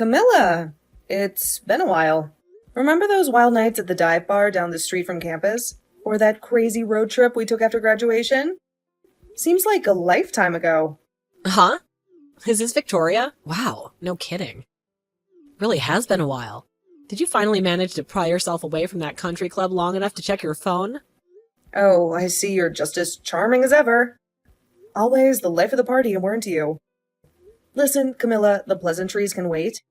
Camilla, it's been a while. Remember those wild nights at the dive bar down the street from campus? Or that crazy road trip we took after graduation? Seems like a lifetime ago. Huh? Is this Victoria? Wow, no kidding. Really has been a while. Did you finally manage to pry yourself away from that country club long enough to check your phone? Oh, I see you're just as charming as ever. Always the life of the party, weren't you? Listen, Camilla, the pleasantries can wait.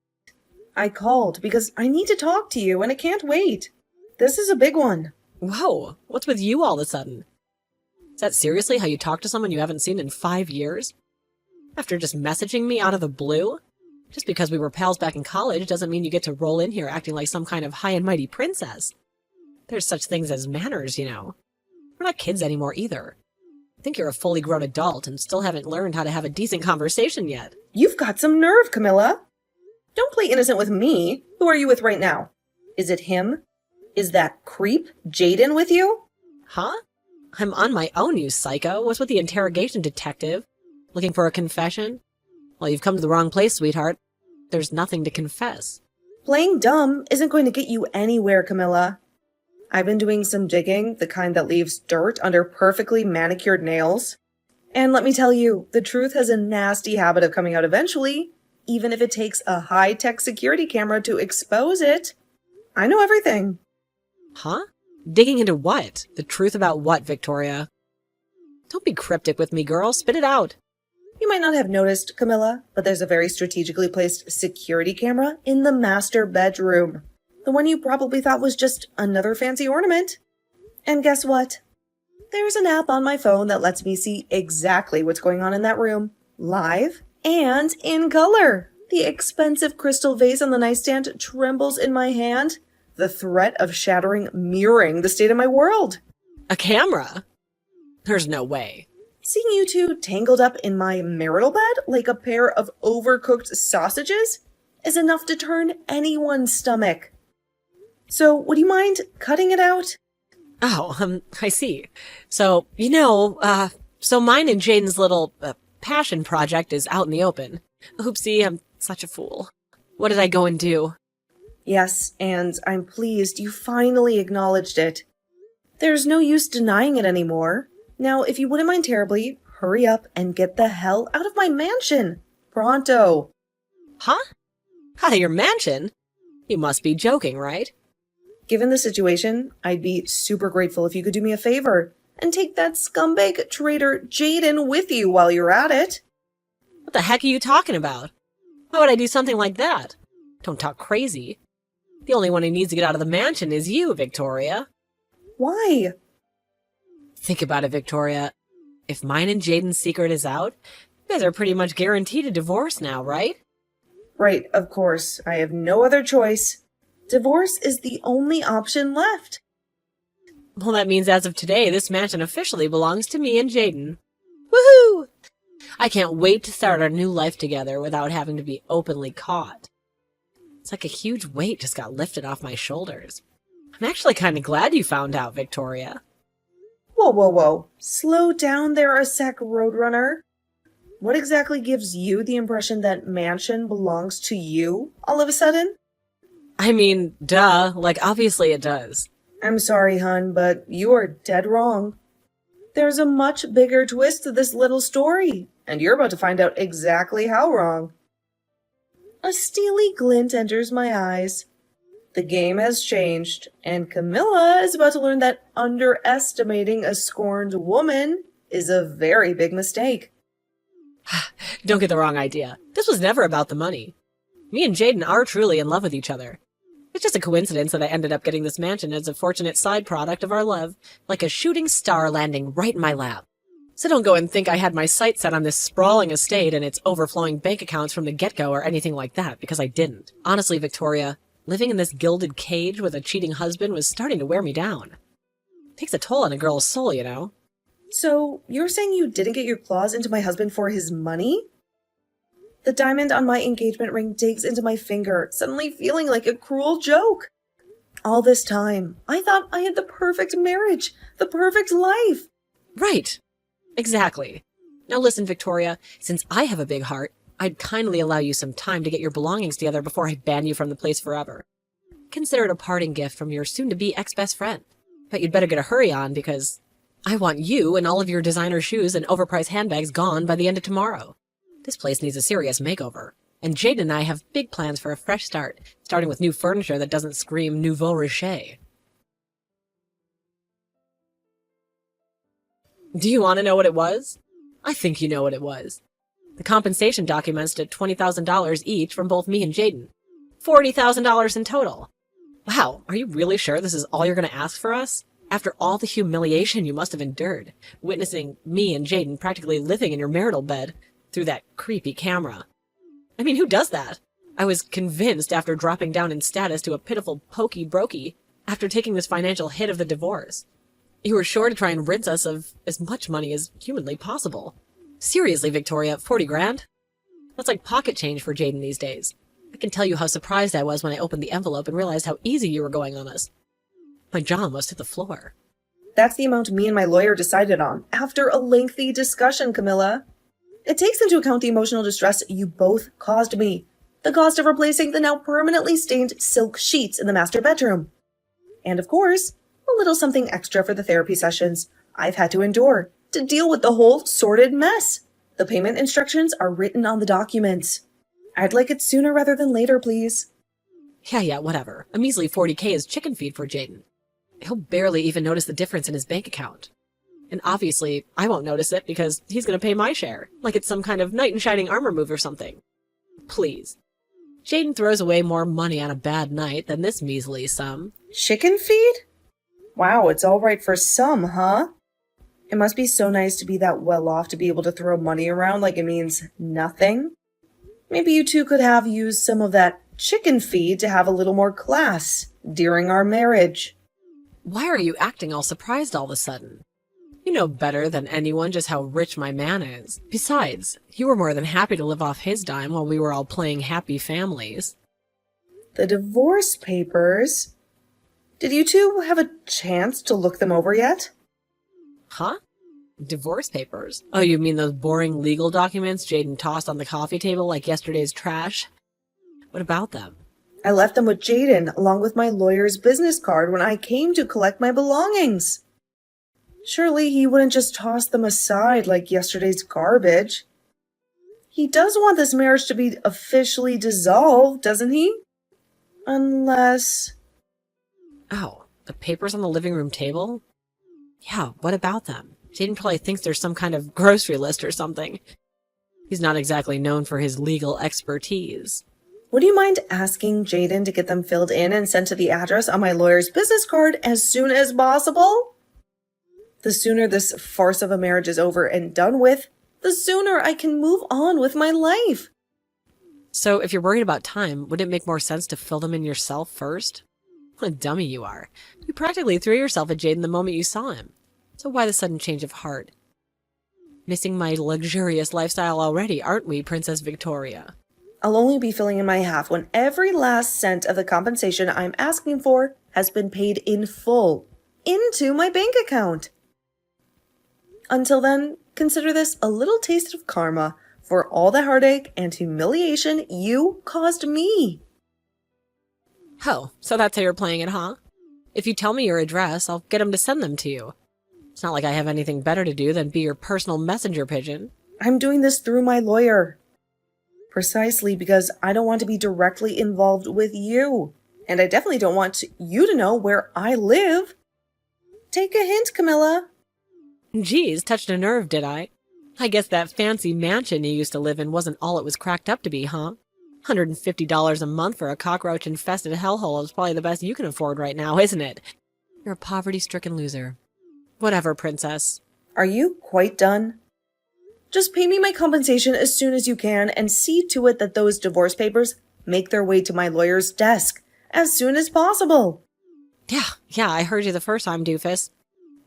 I called because I need to talk to you and it can't wait. This is a big one. Whoa, what's with you all of a sudden? Is that seriously how you talk to someone you haven't seen in 5 years? After just messaging me out of the blue? Just because we were pals back in college doesn't mean you get to roll in here acting like some kind of high and mighty princess. There's such things as manners, you know. We're not kids anymore either. I think you're a fully grown adult and still haven't learned how to have a decent conversation yet. You've got some nerve, Camilla. Don't play innocent with me. Who are you with right now? Is it him? Is that creep, Jaden, with you? Huh? I'm on my own, you psycho. What's with the interrogation detective? Looking for a confession? Well, you've come to the wrong place, sweetheart. There's nothing to confess. Playing dumb isn't going to get you anywhere, Camilla. I've been doing some digging, the kind that leaves dirt under perfectly manicured nails. And let me tell you, the truth has a nasty habit of coming out eventually, even if it takes a high-tech security camera to expose it. I know everything. Huh? Digging into what? The truth about what, Victoria? Don't be cryptic with me, girl. Spit it out. You might not have noticed, Camilla, but there's a very strategically placed security camera in the master bedroom. The one you probably thought was just another fancy ornament. And guess what? There's an app on my phone that lets me see exactly what's going on in that room, live and in color. The expensive crystal vase on the nightstand trembles in my hand, the threat of shattering mirroring the state of my world. A camera? There's no way. Seeing you two tangled up in my marital bed like a pair of overcooked sausages is enough to turn anyone's stomach. So, would you mind cutting it out? Oh, I see. So, so mine and Jaden's little passion project is out in the open. Oopsie, I'm such a fool. What did I go and do? Yes, and I'm pleased you finally acknowledged it. There's no use denying it anymore. Now, if you wouldn't mind terribly, hurry up and get the hell out of my mansion. Pronto. Huh? Out of your mansion? You must be joking, right? Given the situation, I'd be super grateful if you could do me a favor and take that scumbag traitor Jaden with you while you're at it. What the heck are you talking about? Why would I do something like that? Don't talk crazy. The only one who needs to get out of the mansion is you, Victoria. Why? Think about it, Victoria. If mine and Jaden's secret is out, you guys are pretty much guaranteed a divorce now, right? Right, of course. I have no other choice. Divorce is the only option left. Well, that means as of today, this mansion officially belongs to me and Jaden. Woohoo! I can't wait to start our new life together without having to be openly caught. It's like a huge weight just got lifted off my shoulders. I'm actually kind of glad you found out, Victoria. Whoa, whoa, whoa. Slow down there a sec, Roadrunner. What exactly gives you the impression that mansion belongs to you all of a sudden? I mean, duh, like obviously it does. I'm sorry, hun, but you are dead wrong. There's a much bigger twist to this little story, and you're about to find out exactly how wrong. A steely glint enters my eyes. The game has changed, and Camilla is about to learn that underestimating a scorned woman is a very big mistake. Don't get the wrong idea. This was never about the money. Me and Jaden are truly in love with each other. It's just a coincidence that I ended up getting this mansion as a fortunate side product of our love, like a shooting star landing right in my lap. So don't go and think I had my sights set on this sprawling estate and its overflowing bank accounts from the get-go or anything like that, because I didn't. Honestly, Victoria, living in this gilded cage with a cheating husband was starting to wear me down. It takes a toll on a girl's soul, you know? So, you're saying you didn't get your claws into my husband for his money? The diamond on my engagement ring digs into my finger, suddenly feeling like a cruel joke. All this time, I thought I had the perfect marriage, the perfect life. Right. Exactly. Now listen, Victoria, since I have a big heart, I'd kindly allow you some time to get your belongings together before I ban you from the place forever. Consider it a parting gift from your soon-to-be ex-best friend. But you'd better get a hurry on, because I want you and all of your designer shoes and overpriced handbags gone by the end of tomorrow. This place needs a serious makeover. And Jade and I have big plans for a fresh start, starting with new furniture that doesn't scream nouveau riche. Do you want to know what it was? I think you know what it was. The compensation documents to $20,000 each from both me and Jaden. $40,000 in total. Wow, are you really sure this is all you're going to ask for us? After all the humiliation you must have endured, witnessing me and Jaden practically living in your marital bed through that creepy camera. I mean, who does that? I was convinced after dropping down in status to a pitiful pokey brokey after taking this financial hit of the divorce. You were sure to try and rid us of as much money as humanly possible. Seriously, Victoria, 40 grand? That's like pocket change for Jaden these days. I can tell you how surprised I was when I opened the envelope and realized how easy you were going on us. My jaw almost hit the floor. That's the amount me and my lawyer decided on after a lengthy discussion, Camilla. It takes into account the emotional distress you both caused me, the cost of replacing the now permanently stained silk sheets in the master bedroom, and of course, a little something extra for the therapy sessions I've had to endure to deal with the whole sordid mess. The payment instructions are written on the documents. I'd like it sooner rather than later, please. Yeah, whatever. A measly 40K is chicken feed for Jaden. He'll barely even notice the difference in his bank account. And obviously, I won't notice it because he's going to pay my share, like it's some kind of knight in shining armor move or something. Please. Jaden throws away more money on a bad night than this measly sum. Chicken feed? Wow, it's all right for some, huh? It must be so nice to be that well off to be able to throw money around like it means nothing. Maybe you two could have used some of that chicken feed to have a little more class during our marriage. Why are you acting all surprised all of a sudden? You know better than anyone just how rich my man is. Besides, you were more than happy to live off his dime while we were all playing happy families. The divorce papers? Did you two have a chance to look them over yet? Huh? Divorce papers? Oh, you mean those boring legal documents Jaden tossed on the coffee table like yesterday's trash? What about them? I left them with Jaden along with my lawyer's business card when I came to collect my belongings. Surely he wouldn't just toss them aside like yesterday's garbage. He does want this marriage to be officially dissolved, doesn't he? Unless... Oh, the papers on the living room table? Yeah, what about them? Jaden probably thinks there's some kind of grocery list or something. He's not exactly known for his legal expertise. Would you mind asking Jaden to get them filled in and sent to the address on my lawyer's business card as soon as possible? The sooner this farce of a marriage is over and done with, the sooner I can move on with my life. So if you're worried about time, would it make more sense to fill them in yourself first? What a dummy you are. You practically threw yourself at Jaden the moment you saw him. So why the sudden change of heart? Missing my luxurious lifestyle already, aren't we, Princess Victoria? I'll only be filling in my half when every last cent of the compensation I'm asking for has been paid in full into my bank account. Until then, consider this a little taste of karma for all the heartache and humiliation you caused me. Oh, so that's how you're playing it, huh? If you tell me your address, I'll get him to send them to you. It's not like I have anything better to do than be your personal messenger pigeon. I'm doing this through my lawyer. Precisely because I don't want to be directly involved with you. And I definitely don't want you to know where I live. Take a hint, Camilla. Geez, touched a nerve, did I? I guess that fancy mansion you used to live in wasn't all it was cracked up to be, huh? $150 a month for a cockroach-infested hellhole is probably the best you can afford right now, isn't it? You're a poverty-stricken loser. Whatever, princess. Are you quite done? Just pay me my compensation as soon as you can and see to it that those divorce papers make their way to my lawyer's desk as soon as possible. Yeah, I heard you the first time, doofus.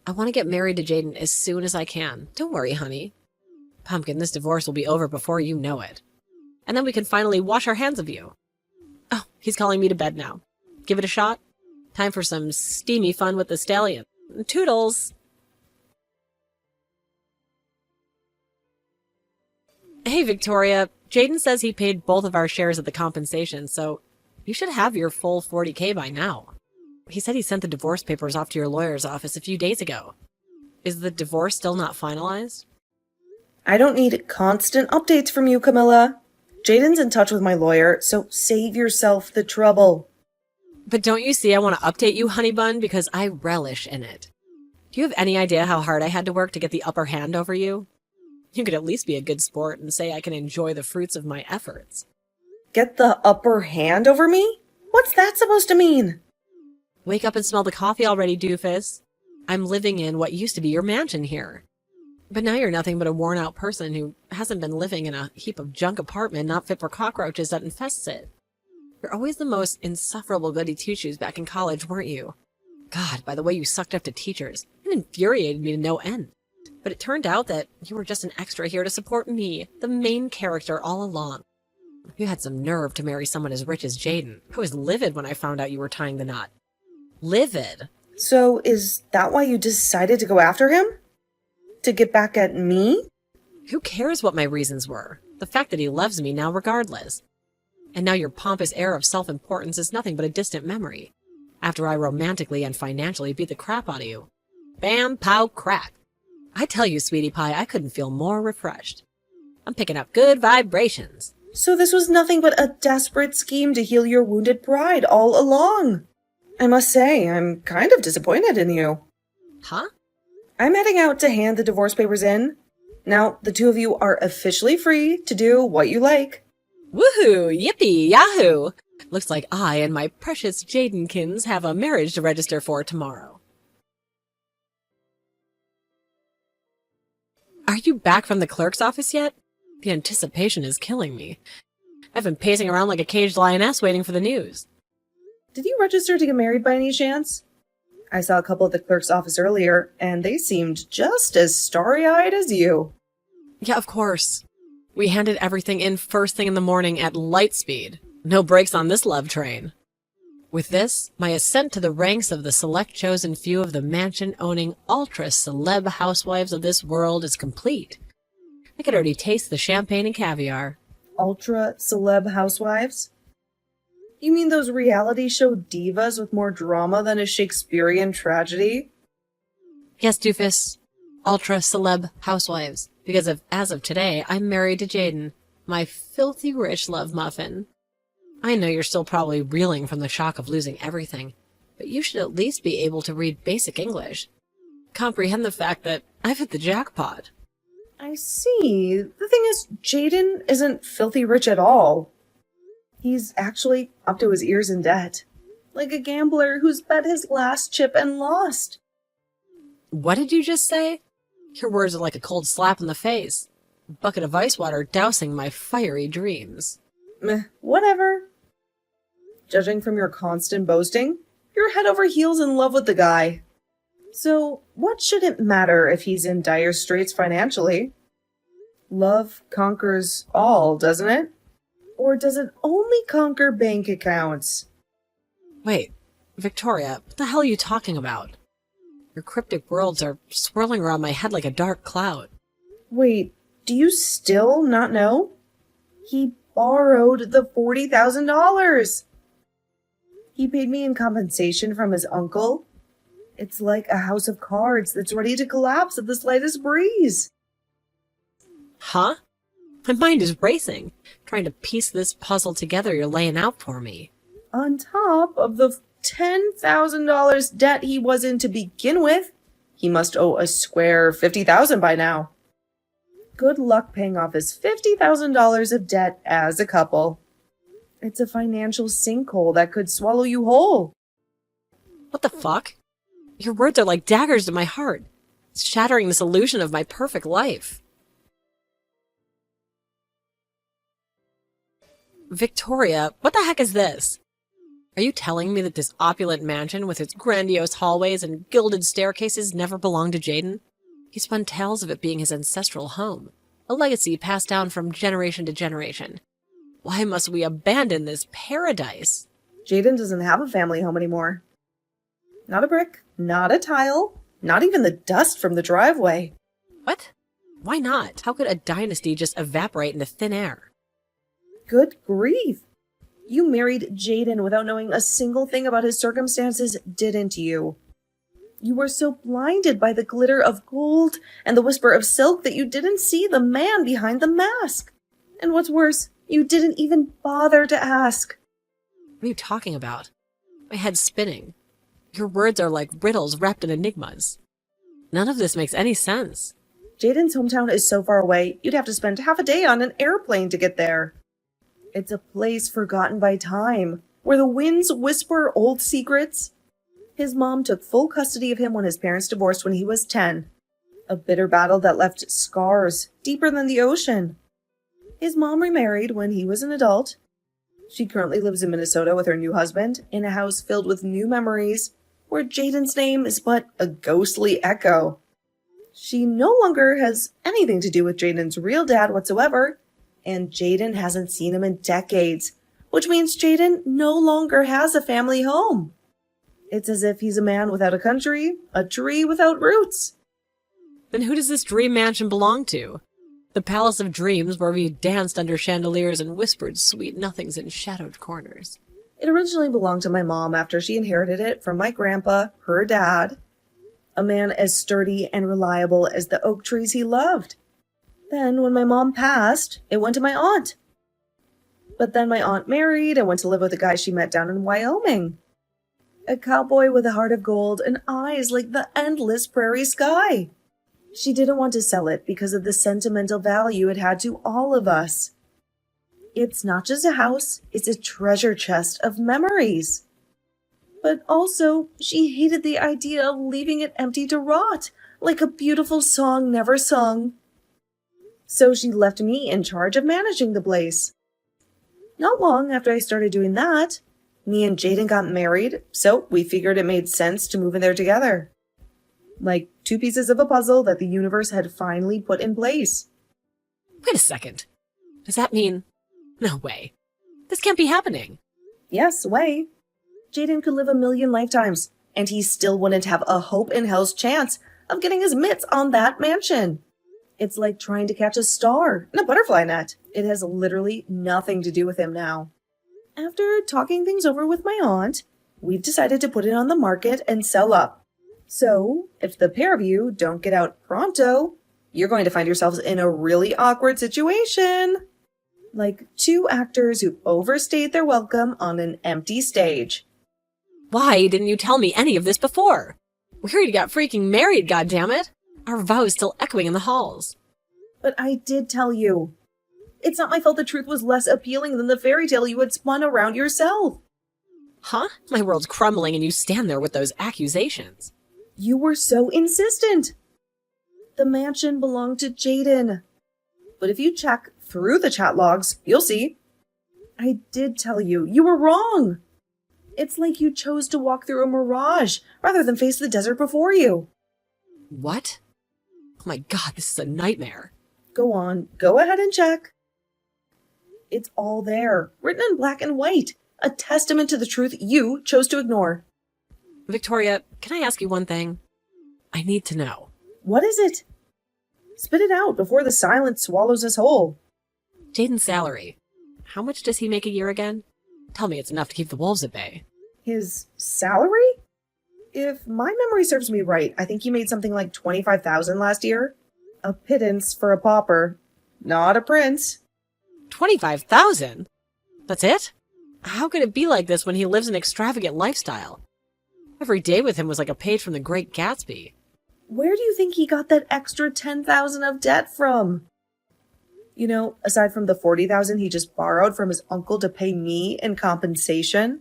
I want to get married to Jaden as soon as I can. Don't worry, honey. Pumpkin, this divorce will be over before you know it. And then we can finally wash our hands of you. Oh, he's calling me to bed now. Give it a shot? Time for some steamy fun with the stallion. Toodles! Hey, Victoria. Jaden says he paid both of our shares of the compensation, so you should have your full $40K by now. He said he sent the divorce papers off to your lawyer's office a few days ago. Is the divorce still not finalized? I don't need constant updates from you, Camilla. Jaden's in touch with my lawyer, so save yourself the trouble. But don't you see I want to update you, honey bun, because I relish in it. Do you have any idea how hard I had to work to get the upper hand over you? You could at least be a good sport and say I can enjoy the fruits of my efforts. Get the upper hand over me? What's that supposed to mean? Wake up and smell the coffee already, doofus. I'm living in what used to be your mansion here. But now you're nothing but a worn-out person who hasn't been living in a heap of junk apartment not fit for cockroaches that infests it. You're always the most insufferable goody two-shoes back in college, weren't you? God, by the way you sucked up to teachers, it infuriated me to no end. But it turned out that you were just an extra here to support me, the main character all along. You had some nerve to marry someone as rich as Jaden. I was livid when I found out you were tying the knot. Livid. So is that why you decided to go after him? To get back at me? Who cares what my reasons were? The fact that he loves me now regardless. And now your pompous air of self-importance is nothing but a distant memory. After I romantically and financially beat the crap out of you. Bam, pow, crack. I tell you, sweetie pie, I couldn't feel more refreshed. I'm picking up good vibrations. So this was nothing but a desperate scheme to heal your wounded pride all along. I must say, I'm kind of disappointed in you. Huh? I'm heading out to hand the divorce papers in. Now, the two of you are officially free to do what you like. Woohoo! Yippee! Yahoo! Looks like I and my precious Jadenkins have a marriage to register for tomorrow. Are you back from the clerk's office yet? The anticipation is killing me. I've been pacing around like a caged lioness waiting for the news. Did you register to get married by any chance? I saw a couple at the clerk's office earlier, and they seemed just as starry-eyed as you. Yeah, of course. We handed everything in first thing in the morning at light speed. No brakes on this love train. With this, my ascent to the ranks of the select chosen few of the mansion-owning ultra-celeb housewives of this world is complete. I could already taste the champagne and caviar. Ultra-celeb housewives? You mean those reality show divas with more drama than a Shakespearean tragedy? Yes, doofus. Ultra-celeb housewives. Because as of today, I'm married to Jaden, my filthy rich love muffin. I know you're still probably reeling from the shock of losing everything, but you should at least be able to read basic English. Comprehend the fact that I've hit the jackpot. I see. The thing is, Jaden isn't filthy rich at all. He's actually up to his ears in debt. Like a gambler who's bet his last chip and lost. What did you just say? Your words are like a cold slap in the face. A bucket of ice water dousing my fiery dreams. Meh, whatever. Judging from your constant boasting, you're head over heels in love with the guy. So, what should it matter if he's in dire straits financially? Love conquers all, doesn't it? Or does it only conquer bank accounts? Wait, Victoria, what the hell are you talking about? Your cryptic worlds are swirling around my head like a dark cloud. Wait, do you still not know? He borrowed the $40,000. He paid me in compensation from his uncle. It's like a house of cards that's ready to collapse at the slightest breeze. Huh? My mind is racing, trying to piece this puzzle together you're laying out for me. On top of the $10,000 debt he was in to begin with, he must owe a square $50,000 by now. Good luck paying off his $50,000 of debt as a couple. It's a financial sinkhole that could swallow you whole. What the fuck? Your words are like daggers to my heart. It's shattering this illusion of my perfect life. Victoria, what the heck is this? Are you telling me that this opulent mansion with its grandiose hallways and gilded staircases never belonged to Jaden? He spun tales of it being his ancestral home, a legacy passed down from generation to generation. Why must we abandon this paradise? Jaden doesn't have a family home anymore. Not a brick, not a tile, not even the dust from the driveway. What? Why not? How could a dynasty just evaporate into thin air? Good grief. You married Jaden without knowing a single thing about his circumstances, didn't you? You were so blinded by the glitter of gold and the whisper of silk that you didn't see the man behind the mask. And what's worse, you didn't even bother to ask. What are you talking about? My head's spinning. Your words are like riddles wrapped in enigmas. None of this makes any sense. Jaden's hometown is so far away, you'd have to spend half a day on an airplane to get there. It's a place forgotten by time, where the winds whisper old secrets. His mom took full custody of him when his parents divorced when he was 10. A bitter battle that left scars deeper than the ocean. His mom remarried when he was an adult. She currently lives in Minnesota with her new husband in a house filled with new memories, where Jaden's name is but a ghostly echo. She no longer has anything to do with Jaden's real dad whatsoever, and Jaden hasn't seen him in decades, which means Jaden no longer has a family home. It's as if he's a man without a country, a tree without roots. Then who does this dream mansion belong to? The palace of dreams where we danced under chandeliers and whispered sweet nothings in shadowed corners. It originally belonged to my mom after she inherited it from my grandpa, her dad, a man as sturdy and reliable as the oak trees he loved. Then, when my mom passed, it went to my aunt. But then my aunt married and went to live with a guy she met down in Wyoming. A cowboy with a heart of gold and eyes like the endless prairie sky. She didn't want to sell it because of the sentimental value it had to all of us. It's not just a house, it's a treasure chest of memories. But also, she hated the idea of leaving it empty to rot, like a beautiful song never sung. So she left me in charge of managing the place. Not long after I started doing that, me and Jaden got married, so we figured it made sense to move in there together. Like two pieces of a puzzle that the universe had finally put in place. Wait a second. Does that mean... No way. This can't be happening. Yes, way. Jaden could live 1,000,000 lifetimes, and he still wouldn't have a hope in hell's chance of getting his mitts on that mansion. It's like trying to catch a star in a butterfly net. It has literally nothing to do with him now. After talking things over with my aunt, we've decided to put it on the market and sell up. So, if the pair of you don't get out pronto, you're going to find yourselves in a really awkward situation. Like two actors who overstayed their welcome on an empty stage. Why didn't you tell me any of this before? We already got freaking married, goddammit! Our vows still echoing in the halls. But I did tell you. It's not my fault the truth was less appealing than the fairy tale you had spun around yourself. Huh? My world's crumbling and you stand there with those accusations. You were so insistent. The mansion belonged to Jaden. But if you check through the chat logs, you'll see. I did tell you. You were wrong. It's like you chose to walk through a mirage rather than face the desert before you. What? Oh my god, this is a nightmare. Go on. Go ahead and check. It's all there, written in black and white. A testament to the truth you chose to ignore. Victoria, can I ask you one thing? I need to know. What is it? Spit it out before the silence swallows us whole. Jaden's salary. How much does he make a year again? Tell me it's enough to keep the wolves at bay. His salary? If my memory serves me right, I think he made something like $25,000 last year. A pittance for a pauper. Not a prince. 25,000? That's it? How could it be like this when he lives an extravagant lifestyle? Every day with him was like a page from The Great Gatsby. Where do you think he got that extra $10,000 of debt from? You know, aside from the $40,000 he just borrowed from his uncle to pay me in compensation.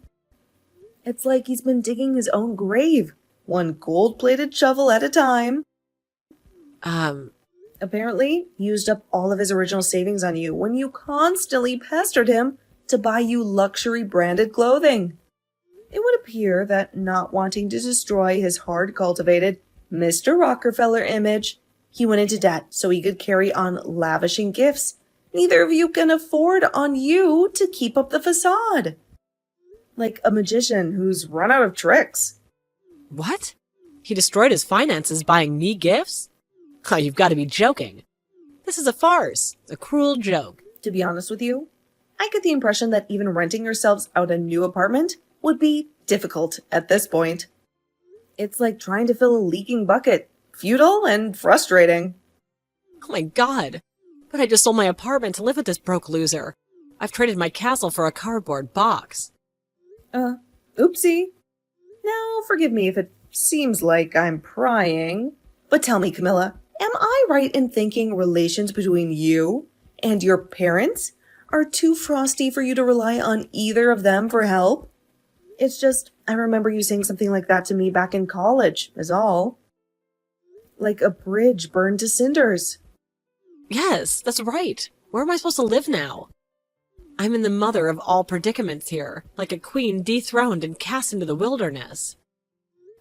It's like he's been digging his own grave, one gold-plated shovel at a time. Apparently, he used up all of his original savings on you when you constantly pestered him to buy you luxury branded clothing. It would appear that not wanting to destroy his hard-cultivated Mr. Rockefeller image, he went into debt so he could carry on lavishing gifts neither of you can afford on you to keep up the facade. Like a magician who's run out of tricks. What? He destroyed his finances buying me gifts? Oh, you've got to be joking. This is a farce. A cruel joke. To be honest with you, I get the impression that even renting yourselves out a new apartment would be difficult at this point. It's like trying to fill a leaking bucket, futile and frustrating. Oh my god. But I just sold my apartment to live with this broke loser. I've traded my castle for a cardboard box. Oopsie. Now, forgive me if it seems like I'm prying, but tell me, Camilla, am I right in thinking relations between you and your parents are too frosty for you to rely on either of them for help? It's just, I remember you saying something like that to me back in college, is all. Like a bridge burned to cinders. Yes, that's right. Where am I supposed to live now? I'm in the mother of all predicaments here, like a queen dethroned and cast into the wilderness.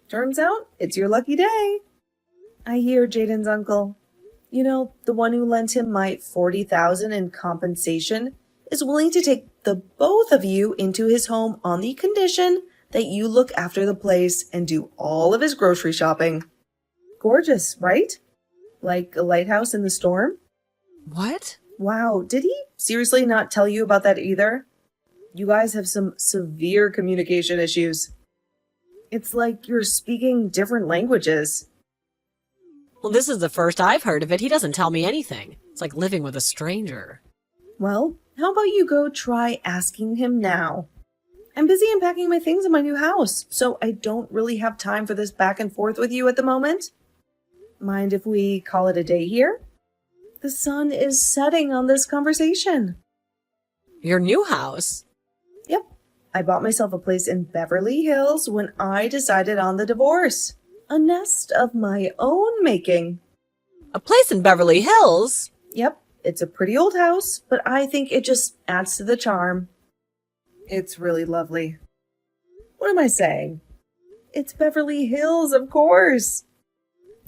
Turns out, it's your lucky day. I hear Jaden's uncle. You know, the one who lent him my $40,000 in compensation is willing to take the both of you into his home on the condition that you look after the place and do all of his grocery shopping. Gorgeous, right? Like a lighthouse in the storm? What? Wow, did he seriously not tell you about that either? You guys have some severe communication issues. It's like you're speaking different languages. Well, this is the first I've heard of it. He doesn't tell me anything. It's like living with a stranger. Well, how about you go try asking him now? I'm busy unpacking my things in my new house, so I don't really have time for this back and forth with you at the moment. Mind if we call it a day here? The sun is setting on this conversation. Your new house? Yep. I bought myself a place in Beverly Hills when I decided on the divorce. A nest of my own making. A place in Beverly Hills? Yep. It's a pretty old house, but I think it just adds to the charm. It's really lovely. What am I saying? It's Beverly Hills, of course.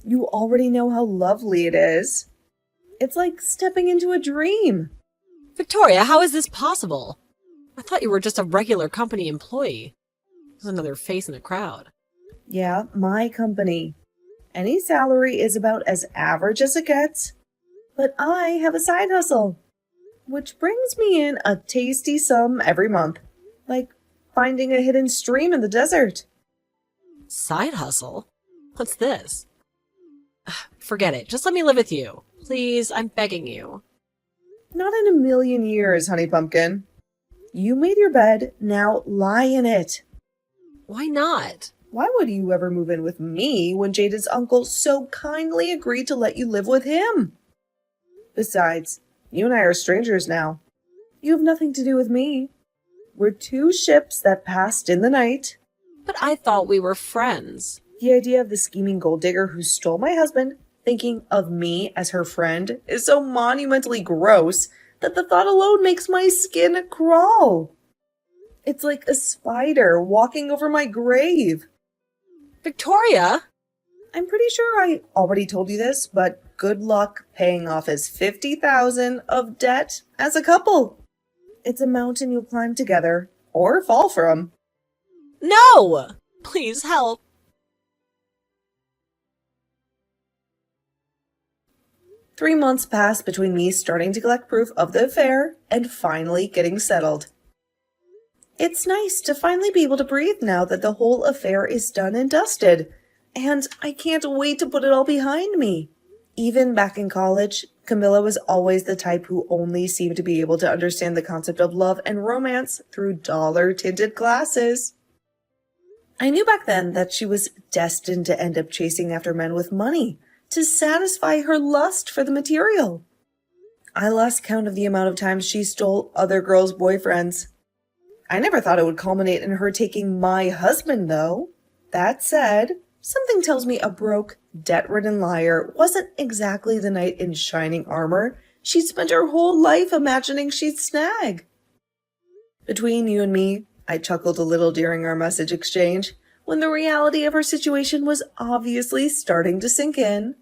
You already know how lovely it is. It's like stepping into a dream. Victoria, how is this possible? I thought you were just a regular company employee. There's another face in the crowd. Yeah, my company. Any salary is about as average as it gets. But I have a side hustle, which brings me in a tasty sum every month. Like finding a hidden stream in the desert. Side hustle? What's this? Forget it. Just let me live with you. Please, I'm begging you. Not in a million years, honey pumpkin. You made your bed, now lie in it. Why not? Why would you ever move in with me when Jada's uncle so kindly agreed to let you live with him? Besides, you and I are strangers now. You have nothing to do with me. We're two ships that passed in the night. But I thought we were friends. The idea of the scheming gold digger who stole my husband thinking of me as her friend is so monumentally gross that the thought alone makes my skin crawl. It's like a spider walking over my grave. Victoria! I'm pretty sure I already told you this, but good luck paying off his $50,000 of debt as a couple. It's a mountain you'll climb together or fall from. No! Please help. Three months passed between me starting to collect proof of the affair and finally getting settled. It's nice to finally be able to breathe now that the whole affair is done and dusted, and I can't wait to put it all behind me. Even back in college, Camilla was always the type who only seemed to be able to understand the concept of love and romance through dollar-tinted glasses. I knew back then that she was destined to end up chasing after men with money to satisfy her lust for the material. I lost count of the amount of times she stole other girls' boyfriends. I never thought it would culminate in her taking my husband, though. That said, something tells me a broke, debt-ridden liar wasn't exactly the knight in shining armor she'd spent her whole life imagining she'd snag. Between you and me, I chuckled a little during our message exchange when the reality of her situation was obviously starting to sink in.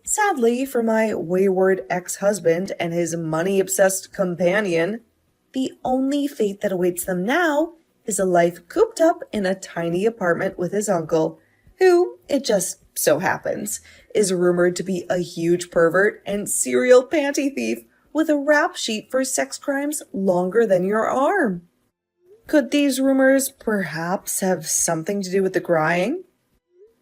Sadly for my wayward ex-husband and his money-obsessed companion, the only fate that awaits them now is a life cooped up in a tiny apartment with his uncle, who, it just so happens, is rumored to be a huge pervert and serial panty thief with a rap sheet for sex crimes longer than your arm. Could these rumors perhaps have something to do with the crying?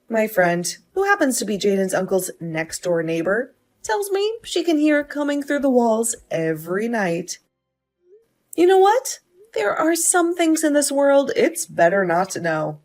My friend, who happens to be Jaden's uncle's next-door neighbor, tells me she can hear it coming through the walls every night. You know what? There are some things in this world it's better not to know.